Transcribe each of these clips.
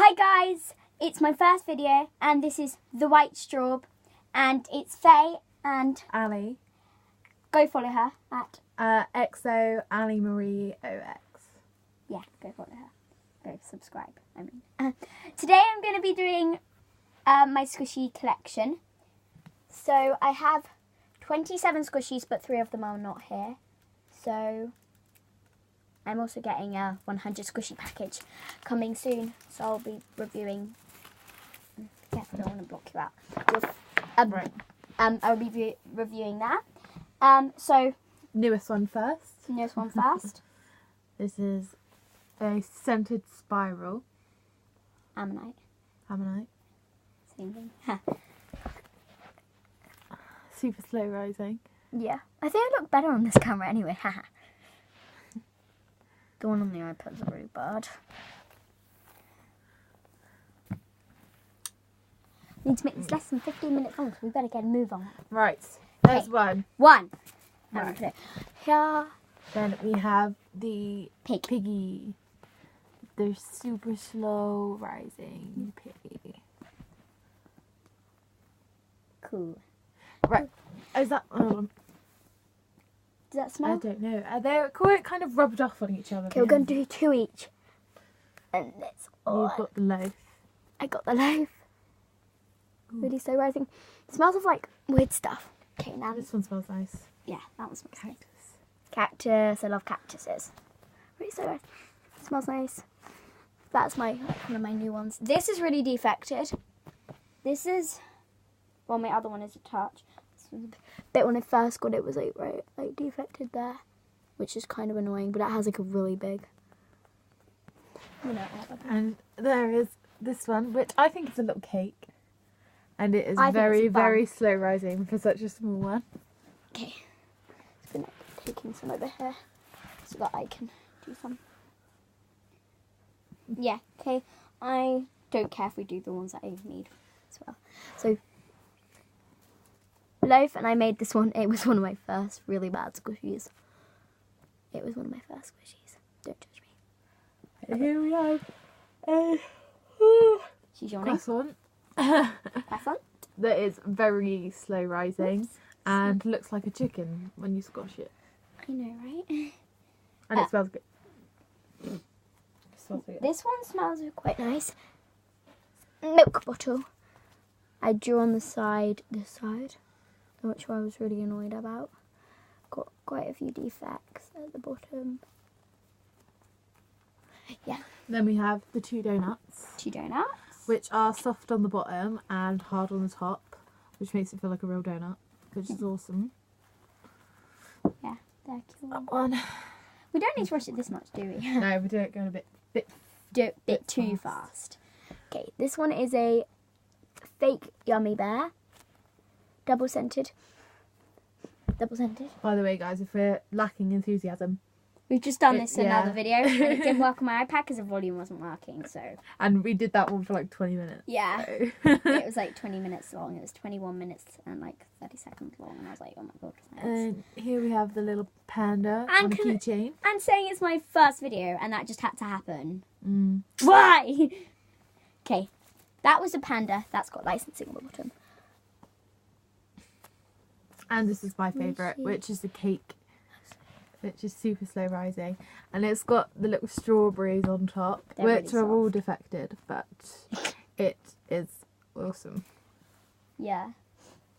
Hi guys, it's my first video and this is the White Straw and it's Faye and Ali. Go follow her at XoAllyMarieox. Yeah, go follow her. Go subscribe, Today I'm going to be doing my squishy collection. So I have 27 squishies but 3 of them are not here. So I'm also getting a 100 squishy package coming soon. So I'll be reviewing. Careful, I don't want to block you out. Right. I'll be reviewing that. So Newest one first. newest one first. This is a scented spiral. Ammonite. Same thing. Super slow rising. Yeah. I think I look better on this camera anyway. The one on the iPad's really bad. We need to make this less than 15 minutes long, so we better get a move on. Right. There's one. One. Right. Here. Then we have the Piggy. The super slow rising piggy. Cool. Right. Is that... Does that I smell? don't know. They're quite kind of rubbed off on each other. Okay, we're going to do 2 each. And that's all. You've got the loaf. I got the loaf. Really slow rising. It smells of like weird stuff. Okay, now This one smells nice. yeah, that one smells nice. Cactus. Cactus. I love cactuses. Really slow rising. Smells nice. That's one of my new ones. This is really defected. This is my other one is a touch. This was a bit when I first got it was like defected there, which is kind of annoying. But it has like a really big. And there is this one, which I think is a little cake. And it is I think very, it's a bun. very slow rising for such a small one. Okay, just been taking some over here so that I can do some. Yeah, okay. I don't care if we do the ones that I need as well. So, loaf, and I made this one. It was one of my first really bad squishies. It was one of my first squishies. Don't judge me. Here we have She's yawning. croissant Croissant. that is very slow rising and looks like a chicken when you squash it. I know, right? And it smells good. It smells good. This one smells quite nice. Milk bottle. I drew on this side, which I was really annoyed about. Got quite a few defects at the bottom. Yeah. Then we have the 2 donuts, 2 donuts. which are soft on the bottom and hard on the top, which makes it feel like a real donut, which is awesome. Yeah, they're cool. That one. We don't need to rush it this much, do we? No, we do it going a bit Do it a bit too fast. Okay, this one is a fake yummy bear. Double scented. By the way, guys, if we're lacking enthusiasm, We've just done this in yeah. another video. And it didn't work on my iPad because the volume wasn't working, so... and we did that one for like 20 minutes. Yeah. So. It was like 20 minutes long. It was 21 minutes and like 30 seconds long. And I was like, oh my god. And here we have the little panda And on a can- keychain. And saying it's my first video and that just had to happen. Mm. Why? Okay. That was a panda. That's got licensing on the bottom. And this is my favourite, which is the cake, which is super slow rising. And it's got the little strawberries on top, They're which really are all defected, but it is awesome. Yeah.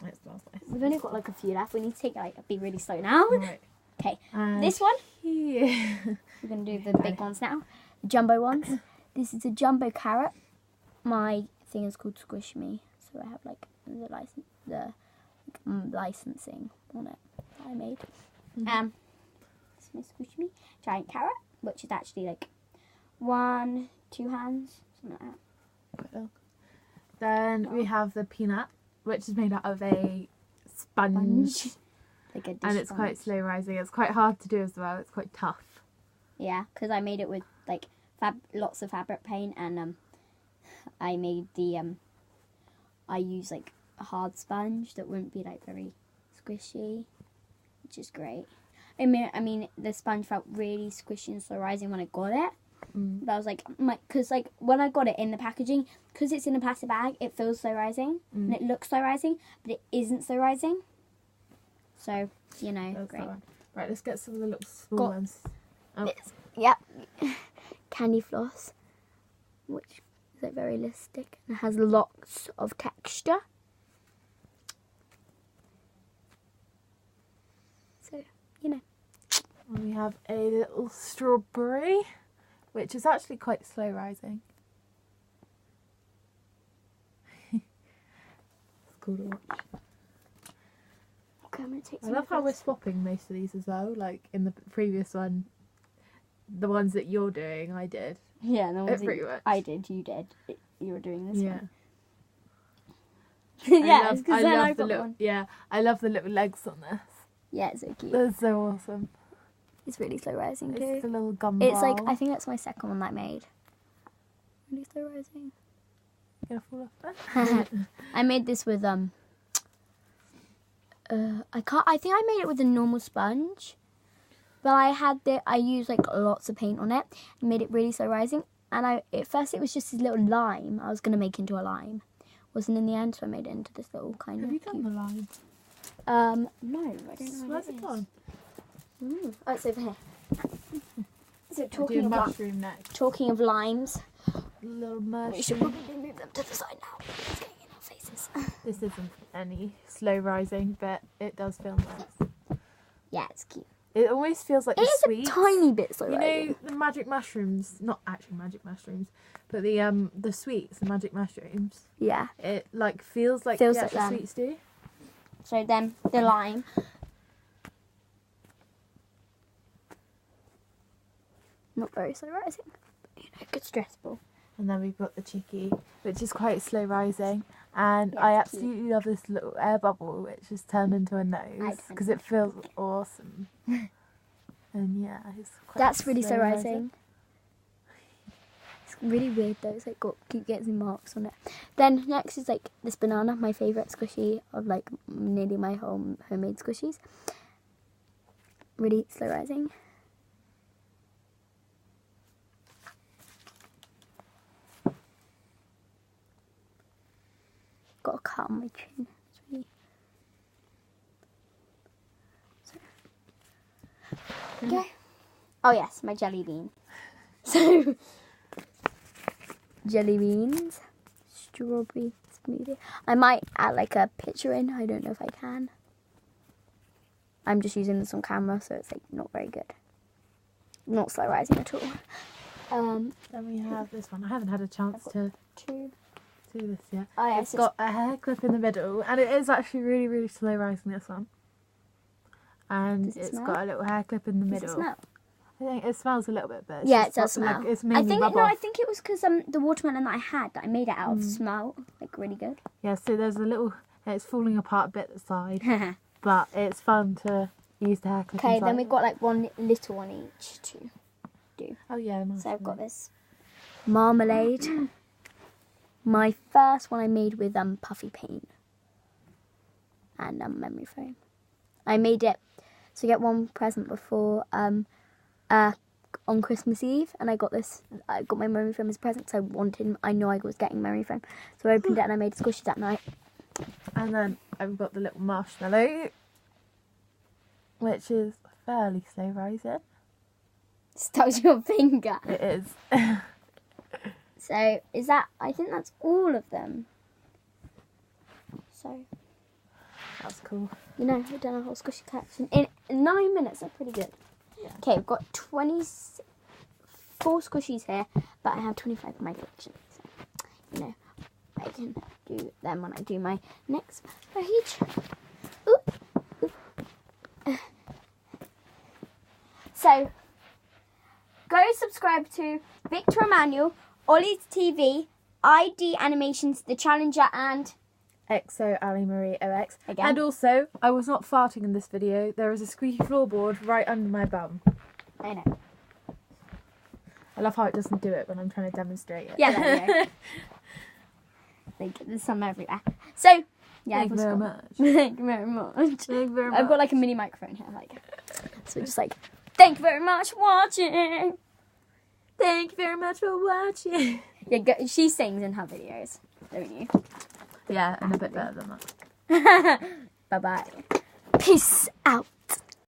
It smells nice. We've only got like a few left. We need to take be really slow now. Right. Okay. And This one. here. We're going to do the big ones now. The jumbo ones. This is a jumbo carrot. My thing is called Squish Me. So I have like the licensing on it that I made. This is my Squish Me giant carrot, which is actually like 1, 2 hands, something like that. Then we have the peanut, which is made out of a sponge. Like a dish And it's sponge. quite slow rising. It's quite hard to do as well. It's quite tough. Yeah, because I made it with like lots of fabric paint, and I made the I use like a hard sponge that wouldn't be like very squishy, which is great. I mean the sponge felt really squishy and slow rising when I got it, But I was like, because like when I got it in the packaging, because it's in a plastic bag, it feels slow rising and it looks slow rising, but it isn't slow rising. So, you know, That's great. Right, let's get some of the little small ones. Oh. Yep. Candy floss, which is like very elastic and has lots of texture. So, you know. And we have a little strawberry, which is actually quite slow rising. It's cool to watch. Okay, I'm gonna take I some love of how we're this. swapping most of these as well. Like in the previous one, the ones that you're doing, I did. Yeah, the ones Pretty much. I did, you did. You were doing this Yeah. one. Yeah, because then I the got little, one. yeah, I love the little legs on this. Yeah, it's so cute. They're so awesome. It's really slow rising too. It's the little gumball. It's like, I think that's my second one that I made. Really slow rising. Gonna fall off there. I made this with I think I made it with a normal sponge, but I used like lots of paint on it and made it really slow rising. And at first it was just this little lime I was gonna make into a lime. Wasn't in the end, so I made it into this little kind Have of. you done the line? No, I don't know. Where's it gone? Oh, it's over here. So Do mushroom next. talking of limes, Little we should mushroom. probably move them to the side now. It's getting in our faces. This isn't any slow rising, but it does feel nice. Yeah, it's cute. It always feels like It the is sweets. a tiny bit slow You rising. know the magic mushrooms, not actually magic mushrooms, but the sweets, the magic mushrooms. Yeah. It like feels like Feels the like actual them. sweets do. So then the lime. Not very slow rising, but you know, good stressful. And then we've got the cheeky, which is quite slow rising. And Yeah, I it's cute. absolutely love this little air bubble, which is turned into a nose because it feels awesome. And yeah, it's quite That's really slow rising. It's really weird though. It's like keep getting marks on it. Then next is like this banana, my favourite squishy of like nearly my homemade squishies. Really slow rising. Got a cut on my chin. It's really... Okay. Oh yes, my jelly bean. So jelly beans, strawberry smoothie. I might add like a picture in. I don't know if I can. I'm just using this on camera, so it's like not very good. Not slow rising at all. Then we have this one. I haven't had a chance to Two. do this yet. Oh yeah, It's got a hair clip in the middle, and it is actually really, really slow rising, this one. And Does it it's smell? got a little hair clip in the Does middle. it smell? I think it smells a little bit, but it's Yeah, it just does like, smell. it's mainly bubble. I think it was because the watermelon that I had that I made it out of smell like really good. Yeah, so there's a little. It's falling apart a bit at the side, but it's fun to use the hair clip. Okay, inside. then we've got like one little one each to do. Oh yeah, So I've got this marmalade. My first one I made with puffy paint and memory foam. I made it so you get one present before on Christmas Eve, and I got this. I got my memory foam as a present because I know I was getting memory foam, so I opened it and I made a squishy that night. And then I've got the little marshmallow, which is fairly slow rising. Stuck your finger. It is. So is that? I think that's all of them. So That's cool. you know, we've done a whole squishy collection in 9 minutes. That's pretty good. Yeah. Okay, we've got 24 squishies here, but I have 25 in my collection. So you know, I can do them when I do my next page. Oop. So go subscribe to Victor Emmanuel, Ollie's TV, ID Animations, The Challenger, and XoAllyMarieox. Again. And also, I was not farting in this video. There is a squeaky floorboard right under my bum. I know. I love how it doesn't do it when I'm trying to demonstrate it. Yeah, there you go. Like, there's some everywhere. So, yeah, Thank you very much. Thank you very much. Thank you very much. I've got like a mini microphone here, like, so just like, thank you very much for watching. Thank you very much for watching. Yeah, she sings in her videos, don't you? Yeah, and a bit better than that. Bye-bye. Peace out.